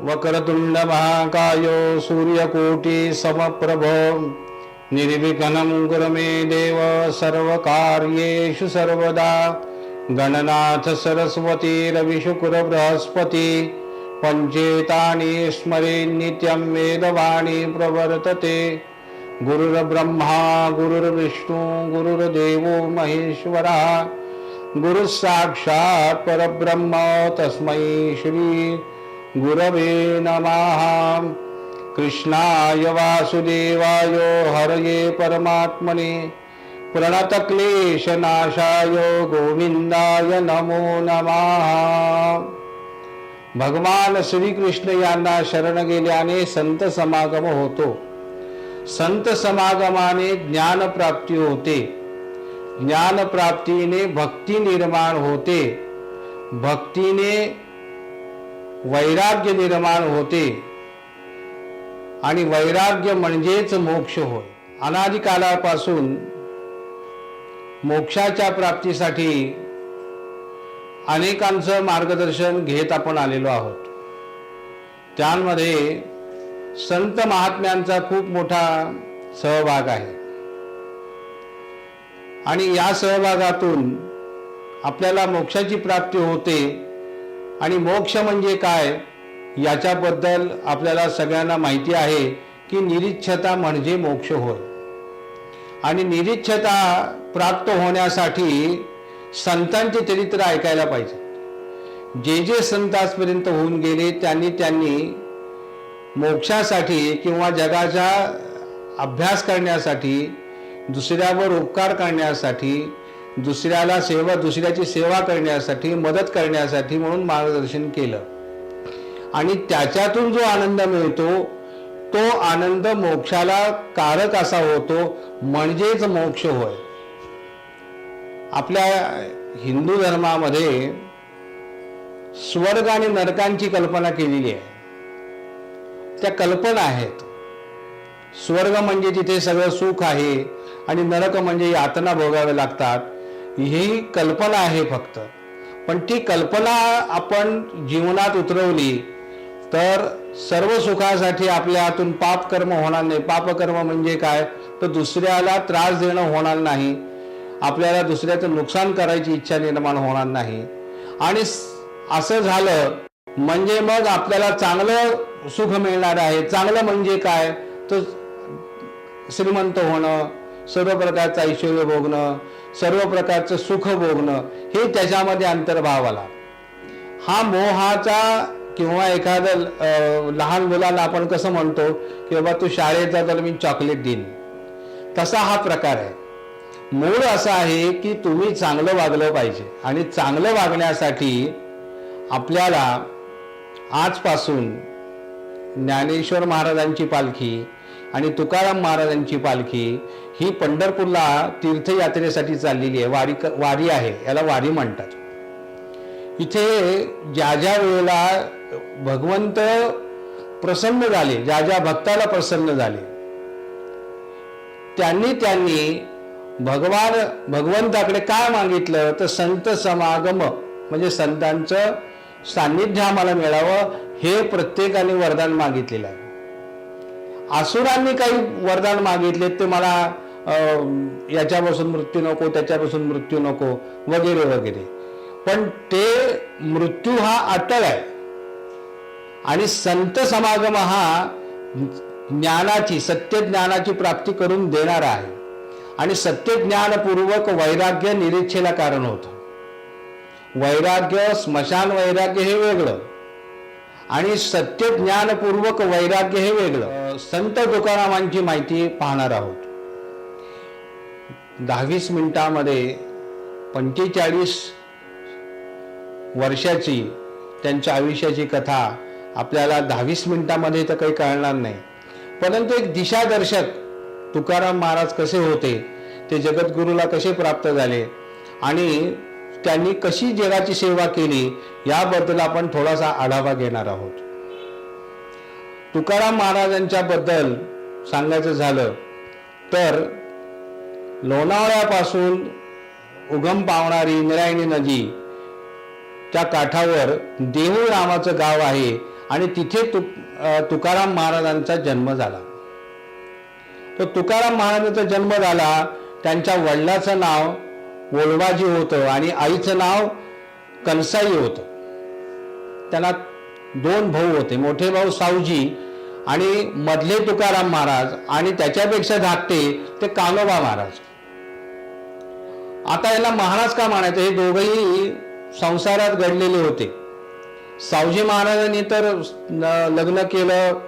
वक्रतुंड महाकायो सूर्यकोटि समप्रभ निर्विघ्नं कुरु मे देव सर्वकार्येषु सर्वदा। गणनाथ सरस्वती रविशुक्र बृहस्पति पंचेतानि स्मरे नित्यं वेदवाणी प्रवर्तते। गुरुर्ब्रह्मा गुरुर्विष्णु गुरुर्देवो महेश्वरः गुरुः साक्षात् परब्रह्म तस्मै श्री गुरवे नमः। कृष्णाय वासुदेवाय हरये परमात्मने प्रणतक्लेशनाशाय गोविंदाय नमो नमः। भगवान श्री कृष्ण यांना शरण गेल्याने संत समागम होतो। संत समागमाने ज्ञान प्राप्ती होते। ज्ञान प्राप्तीने भक्ती निर्माण होते। भक्तीने वैराग्य निर्माण होते आणि वैराग्य म्हणजेच मोक्ष होय। अनादि कालापासून मोक्षाच्या प्राप्तीसाठी अनेकांचं मार्गदर्शन घेत आपण आलेलो आहोत। त्यामध्ये संत महात्म्यांचा खूप मोठा सहभाग आहे आणि या सहभागातून आपल्याला मोक्षाची प्राप्ती होते। आणि मोक्ष म्हणजे काय याच्याबद्दल आपल्याला सगळ्यांना माहिती आहे की निरीच्छता म्हणजे मोक्ष होय। आणि निरीच्छता प्राप्त होण्यासाठी संतांचे चरित्र ऐकायला पाहिजे। जे जे संत आजपर्यंत होऊन गेले त्यांनी मोक्षासाठी किंवा जगाचा अभ्यास करण्यासाठी, दुसऱ्यावर उपकार करण्यासाठी, दुसऱ्याची सेवा करण्यासाठी, मदत करण्यासाठी म्हणून मार्गदर्शन केलं। आणि त्याच्यातून जो आनंद मिळतो तो आनंद मोक्षाला कारक असा होतो, म्हणजेच मोक्ष होय। आपल्या हिंदू धर्मामध्ये स्वर्ग आणि नरकांची कल्पना केलेली आहे। त्या कल्पना आहेत। स्वर्ग म्हणजे तिथे सगळं सुख आहे आणि नरक म्हणजे यातना भोगावे लागतात, ही कल्पना आहे फक्त। पण ती कल्पना आपण जीवनात उतरवली तर सर्व सुखासाठी आपल्या हातून पाप कर्म होणार नाही। पापकर्म म्हणजे काय तर दुसऱ्याला त्रास देणं होणार नाही, आपल्याला दुसऱ्याचं नुकसान करायची इच्छा निर्माण होणार नाही। आणि असं झालं म्हणजे मग आपल्याला चांगलं सुख मिळणार आहे। चांगलं म्हणजे काय तर श्रीमंत होणं, सर्व प्रकारचं ऐश्वर्य भोगणं, सर्व प्रकारचं सुख भोगणं, हे त्याच्यामध्ये अंतर्भाव आला। हा मोहाचा किंवा एखादं लहान मुलाला आपण कसं म्हणतो की बाबा तू शाळेत जा तर मी चॉकलेट देईन, तसा हा प्रकार आहे। मूळ असं आहे की तुम्ही चांगलं वागलं पाहिजे आणि चांगलं वागण्यासाठी आपल्याला आजपासून ज्ञानेश्वर महाराजांची पालखी आणि तुकाराम महाराजांची पालखी ही पंढरपूरला तीर्थयात्रेसाठी चाललेली आहे। वारी आहे, याला वारी म्हणतात। इथे ज्या ज्या वेळेला भगवंत प्रसन्न झाले, ज्या ज्या भक्ताला प्रसन्न झाले, त्यांनी भगवंताकडे काय मागितलं तर संत समागम म्हणजे संतांचं सान्निध्य आम्हाला मिळावं, हे प्रत्येकाने वरदान मागितलेलं आहे। असुरांनी काही वरदान मागितले ते मला याच्यापासून मृत्यू नको, त्याच्यापासून मृत्यू नको वगैरे वगैरे, पण ते मृत्यू हा अटळ आहे। आणि संत समागम हा ज्ञानाची, सत्य ज्ञानाची प्राप्ती करून देणारा आहे। आणि सत्य ज्ञानपूर्वक वैराग्य निरीक्षेला कारण होतं। वैराग्य, स्मशान वैराग्य हे वेगळं आणि सत्य ज्ञानपूर्वक वैराग्य हे वेगळं। संत तुकारामांची माहिती पाहणार आहोत। 10-20 मिनिटांमध्ये 45 वर्षाची त्यांच्या आयुष्याची कथा आपल्याला 10-20 मिनिटांमध्ये तर काही कळणार नाही, परंतु एक दिशादर्शक तुकाराम महाराज कसे होते, ते जगद्गुरूला कसे प्राप्त झाले आणि त्यांनी कशी जगाची सेवा केली याबद्दल आपण थोडासा आढावा घेणार आहोत। तुकाराम महाराजांच्या बद्दल सांगायचं झालं तर लोणावळ्यापासून उगम पावणारी इंद्रायणी नदी त्या काठावर देहू नावाचं गाव आहे आणि तिथे तुकाराम महाराजांचा जन्म झाला. तो तुकाराम महाराजांचा जन्म झाला. त्यांच्या वडिलाचं नाव वोळवाजी होतं आणि आईचं नाव कनसाई होतं. त्यांना 2 भाऊ होते. मोठे भाऊ सावजी आणि मधले तुकाराम महाराज आणि त्याच्यापेक्षा धाकटे ते कान्होबा महाराज. आता याला महाराज का म्हणायचं? हे दोघंही संसारात घडलेले होते. सावजी महाराजांनी तर लग्न केलं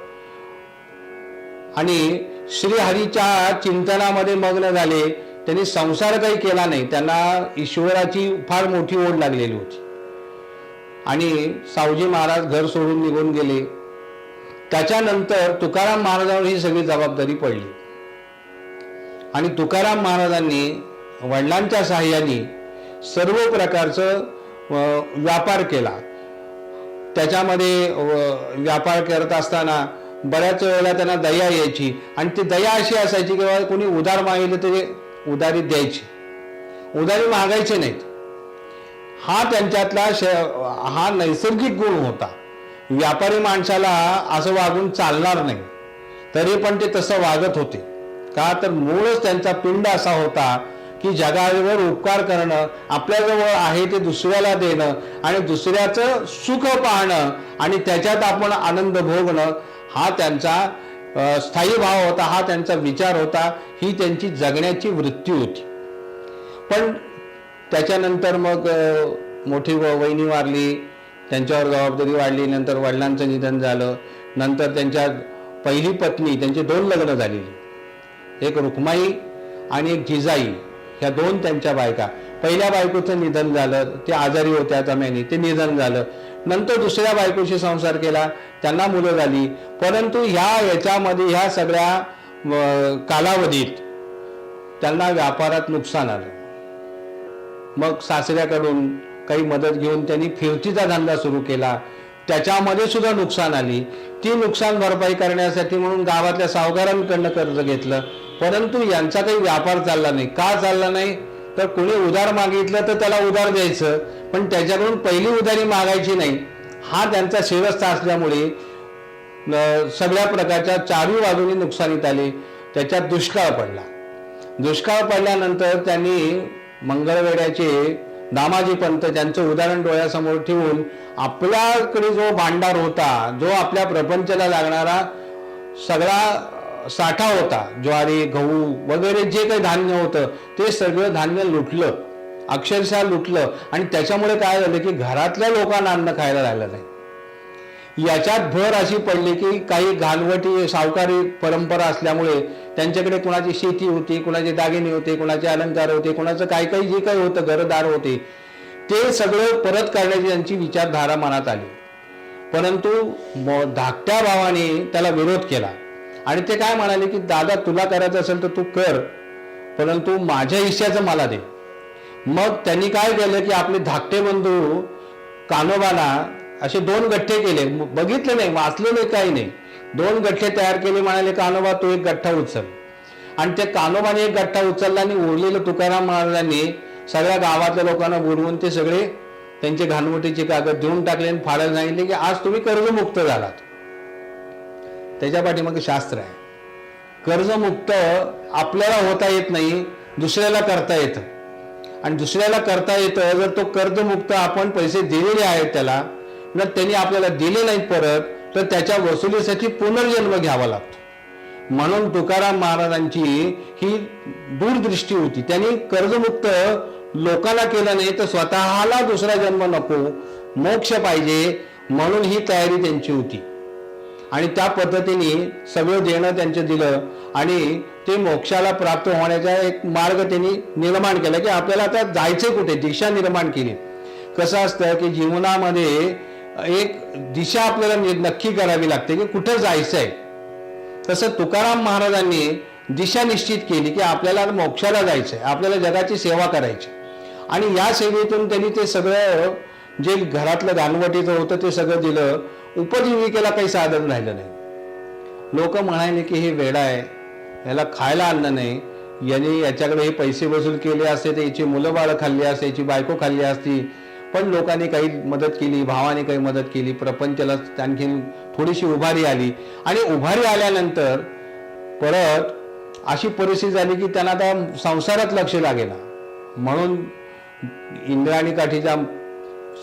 आणि श्रीहरीच्या चिंतनामध्ये मग्न झाले. त्यांनी संसार काही केला नाही. त्यांना ईश्वराची फार मोठी ओढ लागलेली होती आणि सावजी महाराज घर सोडून निघून गेले. त्याच्यानंतर तुकाराम महाराजांवर ही सगळी जबाबदारी पडली आणि तुकाराम महाराजांनी वडिलांच्या साहाय्याने सर्व प्रकारचं व्यापार केला. त्याच्यामध्ये व्यापार करत असताना बऱ्याच वेळेला त्यांना दया यायची आणि ती दया अशी असायची की बाबा कोणी उधार मागितलं तरी उधारी द्यायची, उधारी मागायचे नाहीत. हा त्यांच्यातला हा नैसर्गिक गुण होता. व्यापारी माणसाला असं वागून चालणार नाही, तरी पण ते तसं वागत होते. का तर मूळच त्यांचा पिंड असा होता की जगावर उपकार करणं, आपल्याजवळ आहे ते दुसऱ्याला देणं आणि दुसऱ्याचं सुख पाहणं आणि त्याच्यात आपण आनंद भोगणं हा त्यांचा स्थायी भाव होता, हा त्यांचा विचार होता, ही त्यांची जगण्याची वृत्ती होती. पण त्याच्यानंतर मग मोठी वहिनी वारली, त्यांच्यावर जबाबदारी वाढली. नंतर वडिलांचं निधन झालं. नंतर त्यांच्या पहिली पत्नी, त्यांची 2 लग्न झालेली, एक रुक्माई आणि एक जिजाई, ह्या 2 त्यांच्या बायका. पहिल्या बायकोचं निधन झालं, ते आजारी होत्या दम्याने, ते निधन झालं. नंतर दुसऱ्या बायकोशी संसार केला, त्यांना मुलं झाली. परंतु याच्यामध्ये ह्या सगळ्या कालावधीत त्यांना व्यापारात नुकसान आलं. मग सासऱ्याकडून काही मदत घेऊन त्यांनी फिरतीचा धंदा सुरू केला, त्याच्यामध्ये सुद्धा नुकसान आली. ती नुकसान भरपाई करण्यासाठी म्हणून गावातल्या सावकारांकडनं कर्ज घेतलं, परंतु यांचा काही व्यापार चालला नाही. का चालला नाही? तर कोणी उधार मागितलं तर त्याला उधार द्यायचं, पण त्याच्याकडून पहिली उधारी मागायची नाही. हा त्यांचा शिरस्ता असल्यामुळे सगळ्या प्रकारच्या 4ही बाजूनी नुकसानीत आले. त्याच्यात दुष्काळ पडला. दुष्काळ पडल्यानंतर त्यांनी मंगळवेढ्याचे दामाजी पंत त्यांचं उदाहरण डोळ्यासमोर ठेवून आपल्याकडे जो भांडार होता, जो आपल्या प्रपंचाला लागणारा सगळा साठा होता, ज्वारी गहू वगैरे जे काही धान्य होतं ते सगळं धान्य लुटलं, अक्षरशः लुटलं. आणि त्याच्यामुळे काय झालं की घरातल्या लोकांना अन्न खायला राहिलं नाही. याच्यात भर अशी पडली की काही घालवटी सावकारी परंपरा असल्यामुळे त्यांच्याकडे कुणाची शेती होती, कुणाचे दागिने होते, कुणाचे अलंकार होते, कुणाचं काही काही जे काही होतं घरदार होते, ते सगळं परत करण्याची त्यांची विचारधारा मनात आली. परंतु धाकट्या भावाने त्याला विरोध केला आणि ते काय म्हणाले की दादा तुला करायचं असेल तर तू कर, परंतु माझ्या हिश्श्याचं मला दे. मग त्यांनी काय केलं की आपले धाकटे बंधू कान्होबाला असे 2 गठ्ठे केले. बघितले नाही, वाचले नाही, काही नाही. 2 गठ्ठे तयार केले. म्हणाले कान्होबा तू एक गठ्ठा उचल. आणि ते कान्होबाने एक गठ्ठा उचलला आणि उरलेलं तुकाराम महाराजांनी सगळ्या गावातल्या लोकांना बोलवून ते सगळे त्यांचे घाणवटीचे कागद देऊन टाकले आणि फाडायला सांगितले की आज तुम्ही कर्जमुक्त झालात. त्याच्या पाठीमाग शास्त्र आहे. कर्जमुक्त आपल्याला होता येत नाही, दुसऱ्याला करता येतं. आणि दुसऱ्याला करता येतं जर तो कर्जमुक्त आपण पैसे दिलेले आहेत त्याला, जर त्यांनी आपल्याला दिले नाहीत परत, तर त्याच्या वसुलीसाठी पुनर्जन्म घ्यावा लागतो. म्हणून तुकाराम महाराजांची ही दूरदृष्टी होती. त्यांनी कर्जमुक्त लोकांना केलं नाही तर स्वतःला दुसरा जन्म नको, मोक्ष पाहिजे, म्हणून ही तयारी त्यांची होती. आणि त्या पद्धतीने सगळं देणं त्यांचं दिलं आणि ते मोक्षाला प्राप्त होण्याचा एक मार्ग त्यांनी निर्माण केला की आपल्याला आता जायचं कुठे, दिशा निर्माण केली. कसं असतं की जीवनामध्ये एक दिशा आपल्याला नक्की करावी लागते की कुठं जायचं आहे. तसं तुकाराम महाराजांनी दिशा निश्चित केली की आपल्याला मोक्षाला जायचं आहे, आपल्याला जगाची सेवा करायची. आणि या सेवेतून त्यांनी ते सगळं जे घरातलं घाणवटीचं होतं ते सगळं दिलं. उपजीविकेला काही साधन राहिलं नाही. लोक म्हणाले की हे वेडा आहे, याला खायला आणलं नाही, याने याच्याकडे हे पैसे वसूल केले असते तर याची मुलं बाळं खाल्ली असते, याची बायको खाल्ली असती, पण लोकांनी काही मदत केली, भावाने काही मदत केली, प्रपंचाला आणखीन थोडीशी उभारी आली. आणि उभारी आल्यानंतर परत अशी परिस्थिती झाली की त्यांना आता संसारात लक्ष लागेना. म्हणून इंद्रायणी काठीच्या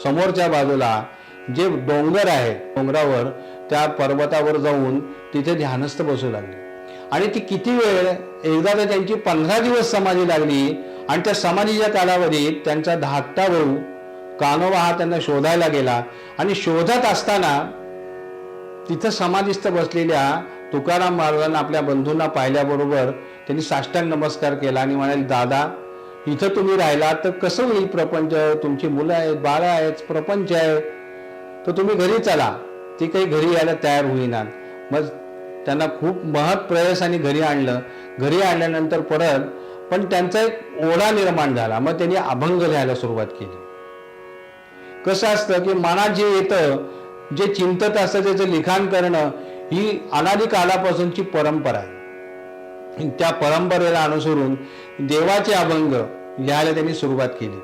समोरच्या बाजूला जे डोंगर आहे, डोंगरावर त्या पर्वतावर जाऊन तिथे ध्यानस्थ बसू लागले. आणि ती किती वेळ, एकदा तर त्यांची 15 दिवस समाधी लागली. आणि त्या समाधीच्या कालावधीत त्यांचा धाकटा भाऊ कान्होबा हा त्यांना शोधायला गेला. आणि शोधत असताना तिथं समाधीस्थ बसलेल्या तुकाराम महाराजांना आपल्या बंधूंना पाहिल्याबरोबर त्यांनी साष्टांग नमस्कार केला आणि म्हणाले, दादा इथं तुम्ही राहिला तर कसं होईल प्रपंच, तुमची मुलं आहेत, बाळं आहेत, प्रपंच आहे, तर तुम्ही घरी चला. ती काही घरी यायला तयार होईनात. मग त्यांना खूप महत् प्रयासाने घरी आणलं. घरी आणल्यानंतर परत पण त्यांचा एक ओढा निर्माण झाला. मग त्यांनी अभंग लिहायला सुरुवात केली. कसं असतं की मनात जे येतं, जे चिंतत असतं त्याचं लिखाण करणं ही अनादी कालापासूनची परंपरा आहे. त्या परंपरेला अनुसरून देवाचे अभंग लिहायला त्यांनी सुरुवात केली.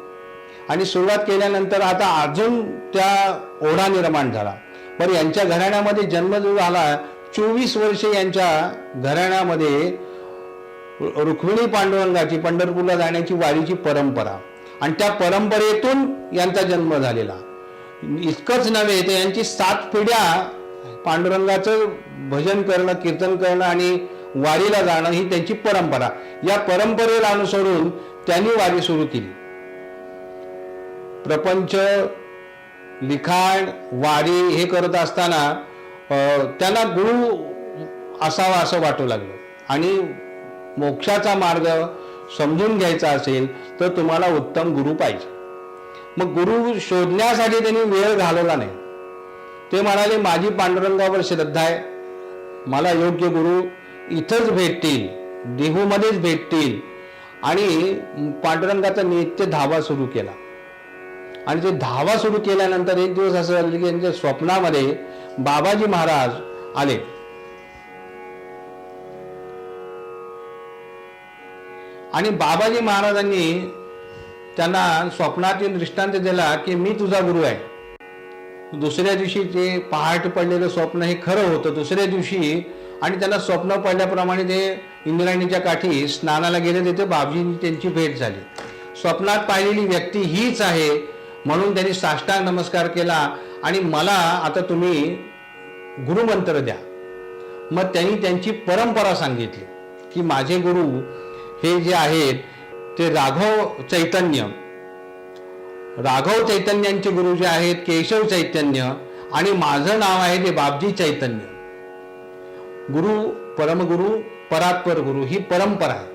आणि सुरुवात केल्यानंतर आता अजून त्या ओढा निर्माण झाला. बरं, यांच्या घराण्यामध्ये जन्म जो झाला, 24 वर्षे यांच्या घराण्यामध्ये रुक्मिणी पांडुरंगाची पंढरपूरला जाण्याची वारीची परंपरा, आणि त्या परंपरेतून यांचा जन्म झालेला. इतकंच नव्हे तर यांची 7 पिढ्या पांडुरंगाचं भजन करणं, कीर्तन करणं आणि वारीला जाणं ही त्यांची परंपरा. या परंपरेला अनुसरून त्यांनी वारी सुरू केली. प्रपंच, लिखाण, वारी हे करत असताना त्यांना गुरु असावा असं वाटू लागलं. आणि मोक्षाचा मार्ग समजून घ्यायचा असेल तर तुम्हाला उत्तम गुरु पाहिजे. मग गुरु शोधण्यासाठी त्यांनी वेळ घालवला नाही. ते म्हणाले, माझी पांडुरंगावर श्रद्धा आहे, मला योग्य गुरु इथंच भेटतील, देहूमध्येच भेटतील. आणि पांडुरंगाचा नित्य धावा सुरू केला. आणि ते धावा सुरू केल्यानंतर एक दिवस असं झालं की त्यांच्या स्वप्नामध्ये बाबाजी महाराज आले. आणि बाबाजी महाराजांनी त्यांना स्वप्नातील दृष्टांत दिला की मी तुझा गुरु आहे. दुसऱ्या दिवशी ते पहाट पडलेलं स्वप्न हे खरं होतं. दुसऱ्या दिवशी आणि त्यांना स्वप्न पडल्याप्रमाणे ते इंद्रायणीच्या काठी स्नानाला गेले. तिथे बाबाजींची त्यांची भेट झाली. स्वप्नात पाहिलेली व्यक्ती हीच आहे म्हणून त्यांनी साष्टांग नमस्कार केला. आणि मला आता तुम्ही गुरुमंत्र द्या. मग त्यांनी त्यांची परंपरा सांगितली की माझे गुरु हे जे आहेत ते राघव चैतन्यांचे गुरु जे आहेत केशव चैतन्य, आणि माझं नाव आहे ते बाबजी चैतन्य. गुरु, परमगुरु, परात्पर गुरु ही परंपरा आहे.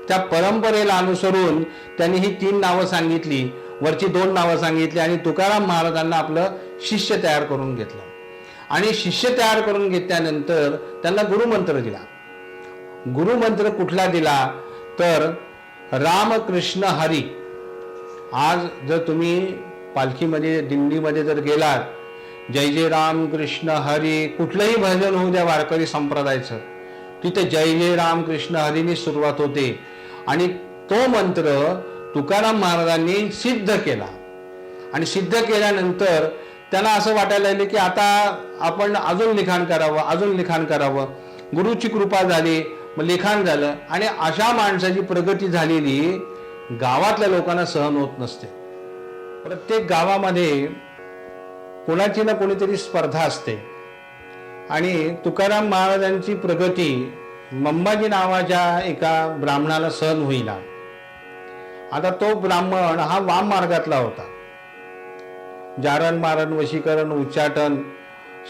त्या परंपरेला अनुसरून त्यांनी ही 3 नावं सांगितली, वरची 2 नावं सांगितली. आणि तुकाराम महाराजांना आपलं शिष्य तयार करून घेतलं. आणि शिष्य तयार करून घेतल्यानंतर त्यांना गुरुमंत्र दिला. गुरुमंत्र कुठला दिला तर रामकृष्ण हरी. आज जर तुम्ही पालखीमध्ये, दिंडीमध्ये जर गेलात, जय जय राम कृष्ण हरी, कुठलंही भजन होऊ द्या वारकरी संप्रदायाचं, तिथे जय जय राम कृष्ण हरीने सुरुवात होते. आणि तो मंत्र तुकाराम महाराजांनी सिद्ध केला. आणि सिद्ध केल्यानंतर त्यांना असं वाटायला लागले की आता आपण अजून लिखाण करावं. गुरुची कृपा झाली, मग लिखाण झालं. आणि अशा माणसाची प्रगती झालेली गावातल्या लोकांना सहन होत नसते. प्रत्येक गावामध्ये कोणाची ना कोणीतरी स्पर्धा असते. आणि तुकाराम महाराजांची प्रगती मंबाजी नावाच्या एका ब्राह्मणाला सहन होईना. आता तो ब्राह्मण हा वाम मार्गातला होता. जारण मारण, वशीकरण, उच्चाटन,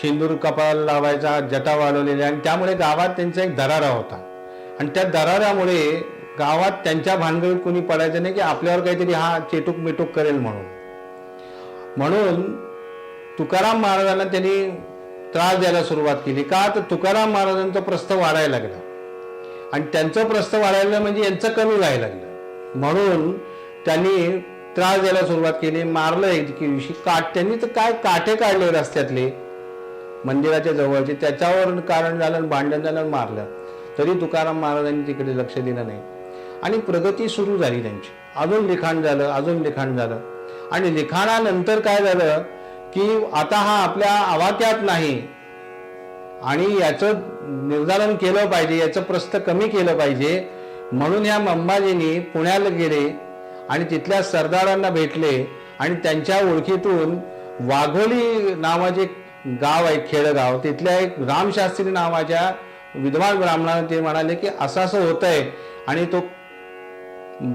सिंदूर कपाळाला लावायचा, जटा वाढवलेल्या, आणि त्यामुळे गावात त्यांचा एक दरारा होता. आणि त्या दराऱ्यामुळे गावात त्यांच्या भानगडीत कोणी पडायचं नाही की आपल्यावर काहीतरी हा चेटूक मिटूक करेल म्हणून तुकाराम महाराजांना त्यांनी त्रास द्यायला सुरुवात केली. का तर तुकाराम महाराजांचं प्रस्थ वाढायला लागलं. आणि त्यांचं प्रस्थ वाढायला म्हणजे यांचं कमी व्हायला लागलं. म्हणून त्यांनी त्रास द्यायला सुरुवात केली. मारलं एक दिवशी. त्यांनी तर काय काठे काढले रस्त्यातले मंदिराच्या जवळचे, त्याच्यावर कारण झालं, भांडण झालं, मारलं. तरी तुकाराम महाराजांनी तिकडे लक्ष दिलं नाही. आणि प्रगती सुरू झाली त्यांची. अजून लिखाण झालं. आणि लिखाणानंतर काय झालं की आता हा आपल्या आवाक्यात नाही आणि याचं निर्धारण केलं पाहिजे, याचं प्रस्थ कमी केलं पाहिजे, म्हणून या मंबाजींनी पुण्याला गेले आणि तिथल्या सरदारांना भेटले आणि त्यांच्या ओळखीतून वाघोली नावाचे गाव आहे, खेडगाव, तिथल्या एक रामशास्त्री नावाच्या विद्वान ब्राह्मणाला ते म्हणाले की असं असं होतंय आणि तो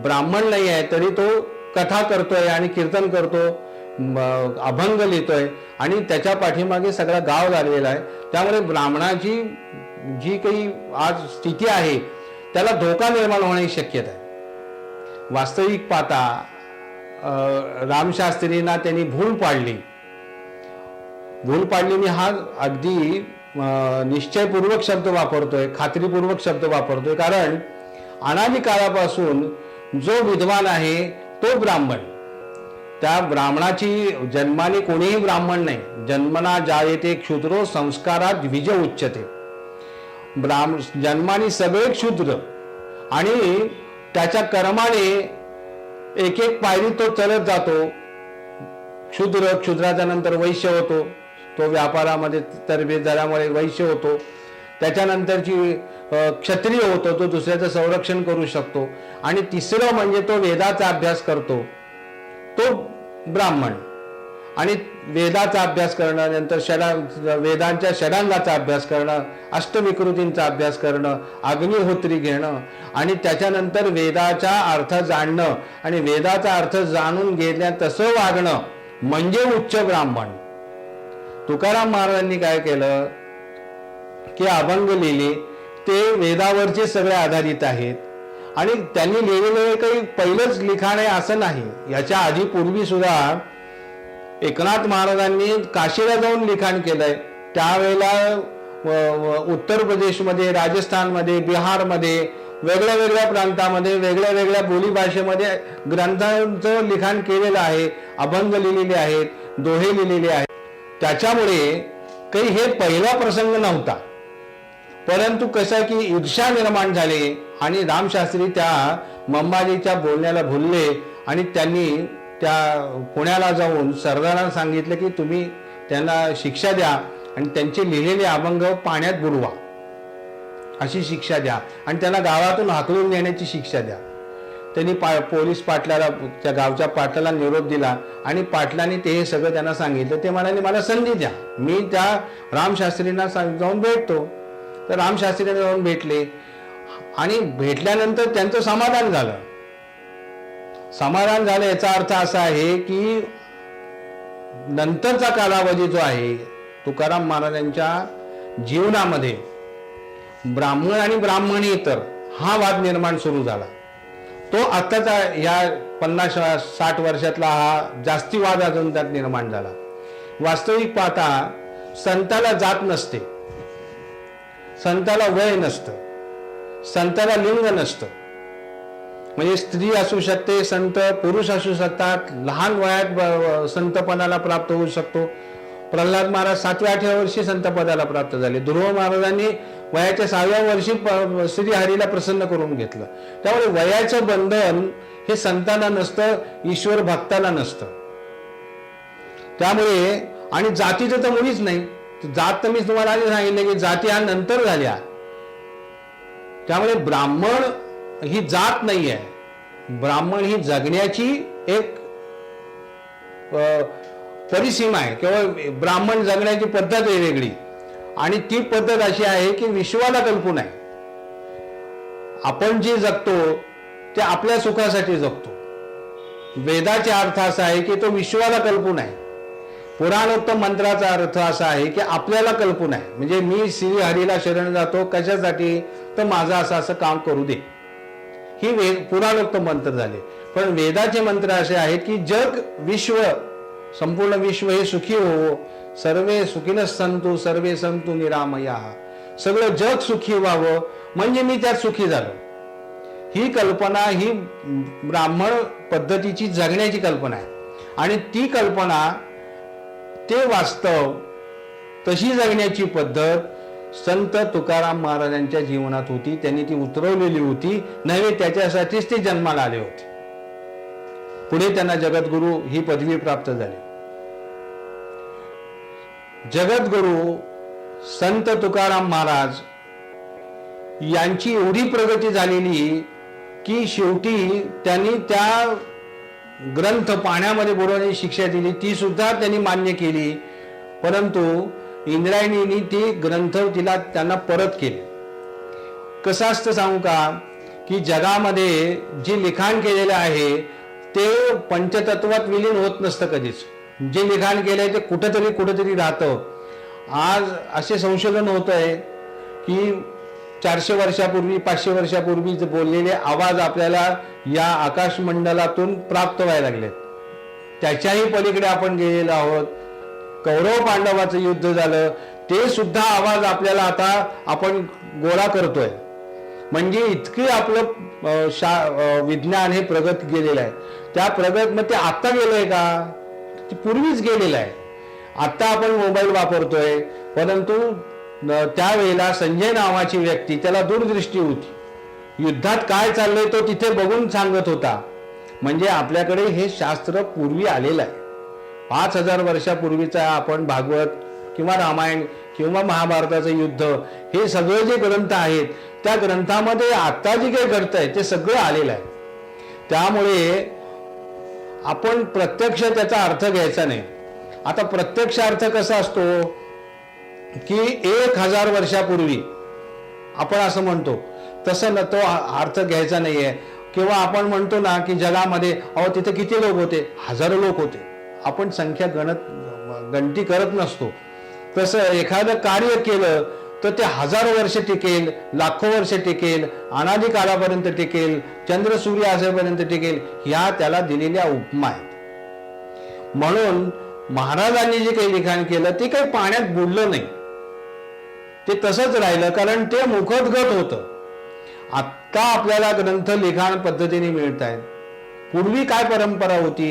ब्राह्मण नाही आहे तरी तो कथा करतोय आणि कीर्तन करतो, अभंग लिहितोय आणि त्याच्या पाठीमागे सगळा गाव लागलेला आहे, त्यामुळे ब्राह्मणाची जी काही आज स्थिती आहे त्याला धोका निर्माण होण्याची शक्यता आहे. वास्तविक पाहता रामशास्त्रींना त्यांनी भूल पाडली मी हा अगदी निश्चयपूर्वक शब्द वापरतोय, खात्रीपूर्वक शब्द वापरतोय, कारण अनादी काळापासून जो विद्वान आहे तो ब्राह्मण. त्या ब्राह्मणाची जन्माने कोणीही ब्राह्मण नाही, जन्मना जायते क्षुद्रो संस्कारात द्विज उच्चते. जन्माने सगळे क्षुद्र आणि त्याच्या कर्माने एक एक पायरी तो चलत जातो. क्षुद्राच्या नंतर वैश्य होतो, तो व्यापारामध्ये तरबेज झाल्यामुळे वैश्य होतो. त्याच्यानंतरची क्षत्रिय होतो, तो दुसऱ्याचं संरक्षण करू शकतो. आणि तिसरं म्हणजे तो वेदाचा अभ्यास करतो, तो ब्राह्मण. आणि वेदाचा अभ्यास करणं, नंतर वेदांच्या षडांगाचा अभ्यास करणं, अष्टविकृतींचा अभ्यास करणं, अग्निहोत्री घेणं आणि त्याच्यानंतर वेदाचा अर्थ जाणणं आणि वेदाचा अर्थ जाणून घेतल्या तसं वागणं म्हणजे उच्च ब्राह्मण. तुकाराम महाराजांनी काय केलं की अभंग लिहिले, ते वेदावरचे सगळे आधारित आहेत आणि त्यांनी लिहिलेलं काही पहिलंच लिखाण आहे असं नाही. याच्या आधी पूर्वी सुद्धा एकनाथ महाराजांनी काशीला जाऊन लिखाण केलंय. त्यावेळेला उत्तर प्रदेशमध्ये, राजस्थानमध्ये, बिहारमध्ये, वेगळ्या वेगळ्या प्रांतामध्ये वेगळ्या वेगळ्या बोलीभाषेमध्ये ग्रंथांचं लिखाण केलेलं आहे, अभंग लिहिलेले आहेत, दोहे लिहिलेले आहेत. त्याच्यामुळे काही हे पहिला प्रसंग नव्हता. परंतु कसं की ईर्ष्या निर्माण झाली आणि रामशास्त्री त्या मंबाजीच्या बोलण्याला भुलले आणि त्यांनी त्या पुण्याला जाऊन सरदारांना सांगितलं की तुम्ही त्यांना शिक्षा द्या आणि त्यांचे लिहिलेले अभंग पाण्यात बुडवा, अशी शिक्षा द्या आणि त्यांना गावातून हाकलून नेण्याची शिक्षा द्या. त्यांनी पोलीस पाटलाला, त्या गावच्या पाटलाला निरोप दिला आणि पाटलाने ते हे सगळं त्यांना सांगितलं. ते म्हणाले मला संधी द्या, मी त्या रामशास्त्रींना जाऊन भेटतो. तर रामशास्त्रींना जाऊन भेटले आणि भेटल्यानंतर त्यांचं समाधान झालं. समाधान झालं याचा अर्थ असा आहे की नंतरचा कालावधी जो आहे तुकाराम महाराजांच्या जीवनामध्ये ब्राह्मण आणि ब्राह्मणेतर हा वाद निर्माण सुरू झाला. तो आत्ताचा या 50-60 वर्षातला हा जास्ती वाद अजून त्यात निर्माण झाला. वास्तविक पाहता संताला जात नसते, संताला वय नसतं, संताला लिंग नसतं. म्हणजे स्त्री असू शकते संत, पुरुष असू शकतात, लहान वयात संतपदाला प्राप्त होऊ शकतो. प्रल्हाद महाराज 7व्या-8व्या वर्षी संतपदाला प्राप्त झाले. ध्रुव महाराजांनी वयाच्या 6व्या वर्षी श्रीहरीला प्रसन्न करून घेतलं. त्यामुळे वयाचं बंधन हे संतांना नसतं, ईश्वर भक्ताला नसतं. त्यामुळे आणि जातीचं तर मुळीच नाही. जात तर मी तुम्हाला आधी सांगितलं की जाती हा नंतर झाल्या. त्यामुळे ब्राह्मण ही जात नाही आहे, ब्राह्मण ही जगण्याची एक परिसीमा आहे. केवळ ब्राह्मण जगण्याची पद्धत आहे वेगळी आणि ती पद्धत अशी आहे की विश्वाला कल्पून आहे. आपण जे जगतो ते आपल्या सुखासाठी जगतो. वेदाचा अर्थ असा आहे की तो विश्वाला कल्पून आहे. पुराणोक्त मंत्राचा अर्थ असा आहे की आपल्याला कल्पून आहे. म्हणजे मी श्रीहरीला शरण जातो कशासाठी, तर माझं असं असं काम करू दे. ही पुराणोक्त मंत्र झाले. पण वेदाचे मंत्र असे आहेत की जग, विश्व, संपूर्ण विश्व हे सुखी हो, सर्वे सुखीनः सन्तु सर्वे सन्तु निरामयाः. सगळं जग सुखी व्हावं म्हणजे मी त्यात सुखी झालो. ही कल्पना ही ब्राह्मण पद्धतीची जगण्याची कल्पना आहे आणि ती कल्पना, ते वास्तव, तशी जगण्याची पद्धत संत तुकाराम महाराजांच्या जीवनात होती. त्यांनी ती उतरवलेली होती. नव्हे त्याच्यासाठीच ते जन्माला आले होते. पुढे त्यांना जगद्गुरु ही पदवी प्राप्त झाली. जगद्गुरु संत तुकाराम महाराज यांची एवढी प्रगती झालेली की शेवटी त्यांनी त्या ग्रंथ पाण्यामध्ये बुडवण्याची शिक्षा दिली, ती सुद्धा त्यांनी मान्य केली. परंतु इंद्रायणींनी ती ग्रंथ त्यांना परत केले. कसं असतं सांगू का, की जगामध्ये जे लिखाण केलेलं आहे ते पंचतत्वात विलीन होत नसतं कधीच. जे लिखाण केलंय ते कुठेतरी राहतं. आज असे संशोधन होत आहे की 400 वर्षापूर्वी 500 वर्षापूर्वी बोललेले आवाज आपल्याला या आकाशमंडलातून प्राप्त व्हायला लागलेत. त्याच्याही पलीकडे आपण गेलेलो आहोत. कौरव पांडवाचं युद्ध झालं, ते सुद्धा आवाज आपल्याला आता आपण गोळा करतोय. म्हणजे इतकी आपलं विज्ञान हे प्रगत गेलेलं आहे. त्या प्रगत मग ते आता गेलंय का, ते पूर्वीच गेलेलं आहे. आता आपण मोबाईल वापरतोय, परंतु त्यावेळेला संजय नावाची व्यक्ती, त्याला दूरदृष्टी होती. युद्धात काय चाललंय तो तिथे बघून सांगत होता. म्हणजे आपल्याकडे हे शास्त्र पूर्वी आलेलं आहे. 5000 वर्षापूर्वीचा आपण भागवत किंवा रामायण किंवा महाभारताचं युद्ध, हे सगळे जे ग्रंथ आहेत त्या ग्रंथामध्ये आता जे काही घडतंय ते सगळं आलेलं आहे. त्यामुळे आपण प्रत्यक्ष त्याचा अर्थ घ्यायचा नाही. आता प्रत्यक्ष अर्थ कसा असतो की 1000 वर्षापूर्वी आपण असं म्हणतो, तसं तो अर्थ घ्यायचा नाहीये. किंवा आपण म्हणतो ना की जगामध्ये तिथे किती लोक होते, हजारो लोक होते. आपण संख्या गणती करत नसतो. तसं एखादं कार्य केलं तर ते हजारो वर्ष टिकेल, लाखो वर्ष टिकेल, अनादी काळापर्यंत टिकेल, चंद्र सूर्य असेपर्यंत टिकेल, ह्या त्याला दिलेल्या उपमा आहेत. म्हणून महाराजांनी जे काही लिखाण केलं ते काही पाण्यात बुडलं नाही, ते तसंच राहिलं, कारण ते मुखोद्गत होतं. आत्ता आपल्याला ग्रंथ लिखाण पद्धतीने मिळत आहेत. पूर्वी काय परंपरा होती,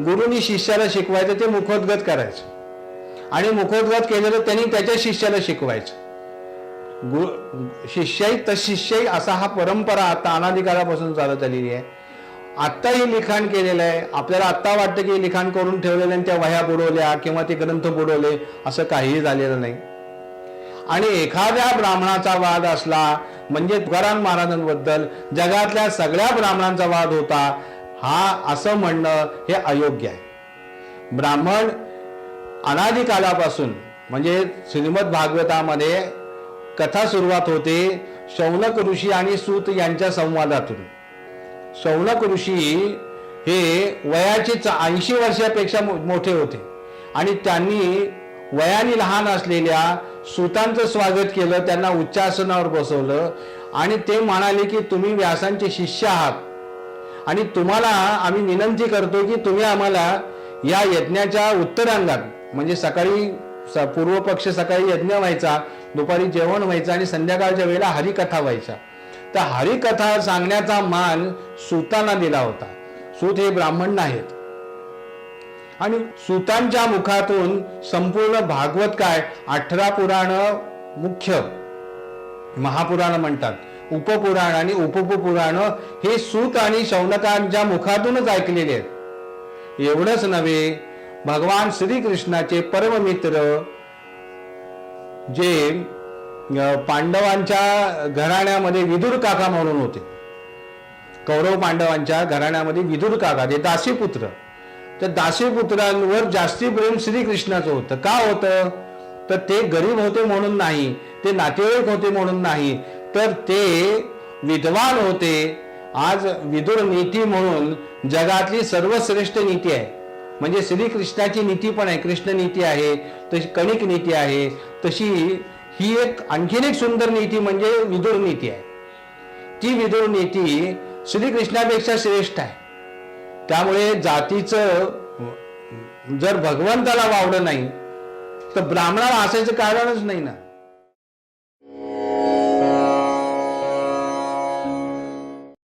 गुरुनी शिष्याला शिकवायचं, ते मुखोद्गत करायचं आणि मुखोद्गत केलेलं त्यांनी त्याच्या शिष्याला शिकवायचं. शिष्याई तशिष्याई असा हा परंपरा आता अनादिकाळापासून चालत आलेली आहे. आत्ता हे लिखाण केलेलं आहे. आपल्याला आत्ता वाटतं की लिखाण करून ठेवलेलं आणि त्या वह्या बुडवल्या किंवा ते ग्रंथ बुडवले, असं काहीही झालेलं नाही. आणि एखाद्या ब्राह्मणाचा वाद असला म्हणजे तुकाराम महाराजांबद्दल जगातल्या सगळ्या ब्राह्मणांचा वाद होता, हा असं म्हणणं हे अयोग्य आहे. ब्राह्मण अनादी कालापासून, म्हणजे श्रीमद भागवतामध्ये कथा सुरुवात होते शौनक ऋषी आणि सूत यांच्या संवादातून. शौनक ऋषी हे वयाचे 80 वर्षापेक्षा मोठे होते आणि त्यांनी वयाने लहान असलेल्या सूतांचं स्वागत केलं, त्यांना उच्चासनावर बसवलं आणि ते म्हणाले की तुम्ही व्यासांचे शिष्य आहात आणि तुम्हाला आम्ही विनंती करतो की तुम्ही आम्हाला या यज्ञाच्या उत्तरांगात, म्हणजे सकाळी पूर्व पक्ष सकाळी यज्ञ व्हायचा, दुपारी जेवण व्हायचं आणि संध्याकाळच्या वेळेला हरिकथा व्हायचा, तर हरिकथा सांगण्याचा मान सूतांना दिला होता. सूत हे ब्राह्मण नाहीत आणि सूतांच्या मुखातून संपूर्ण भागवत काय 18 पुराण, मुख्य महापुराण म्हणतात, उपपुराण आणि उपपुराण हे सूत आणि शौनकांच्या मुखातूनच ऐकलेले आहेत. एवढंच नव्हे, भगवान श्रीकृष्णाचे परममित्र जे पांडवांच्या घराण्यामध्ये विदुर काका म्हणून होते, कौरव पांडवांच्या घराण्यामध्ये विदुर काका, ते दासीपुत्र, त्या दासीपुत्रांवर जास्ती प्रेम श्रीकृष्णाचं होतं. का होतं, तर ते गरीब होते म्हणून नाही, ते नातेवाईक होते म्हणून नाही, तर ते विद्वान होते. आज विदुर नीती म्हणून जगातली सर्वश्रेष्ठ नीती आहे. म्हणजे श्रीकृष्णाची नीती पण आहे, कृष्ण नीती आहे, तशी कणिक नीती आहे, तशी ही एक आणखीन एक सुंदर नीती म्हणजे विदुर नीती आहे. ती विदुर नीती श्रीकृष्णापेक्षा श्रेष्ठ आहे. त्यामुळे जातीचं जर भगवंताला वावडं नाही तर ब्राह्मणाला असायचं कारणच नाही ना.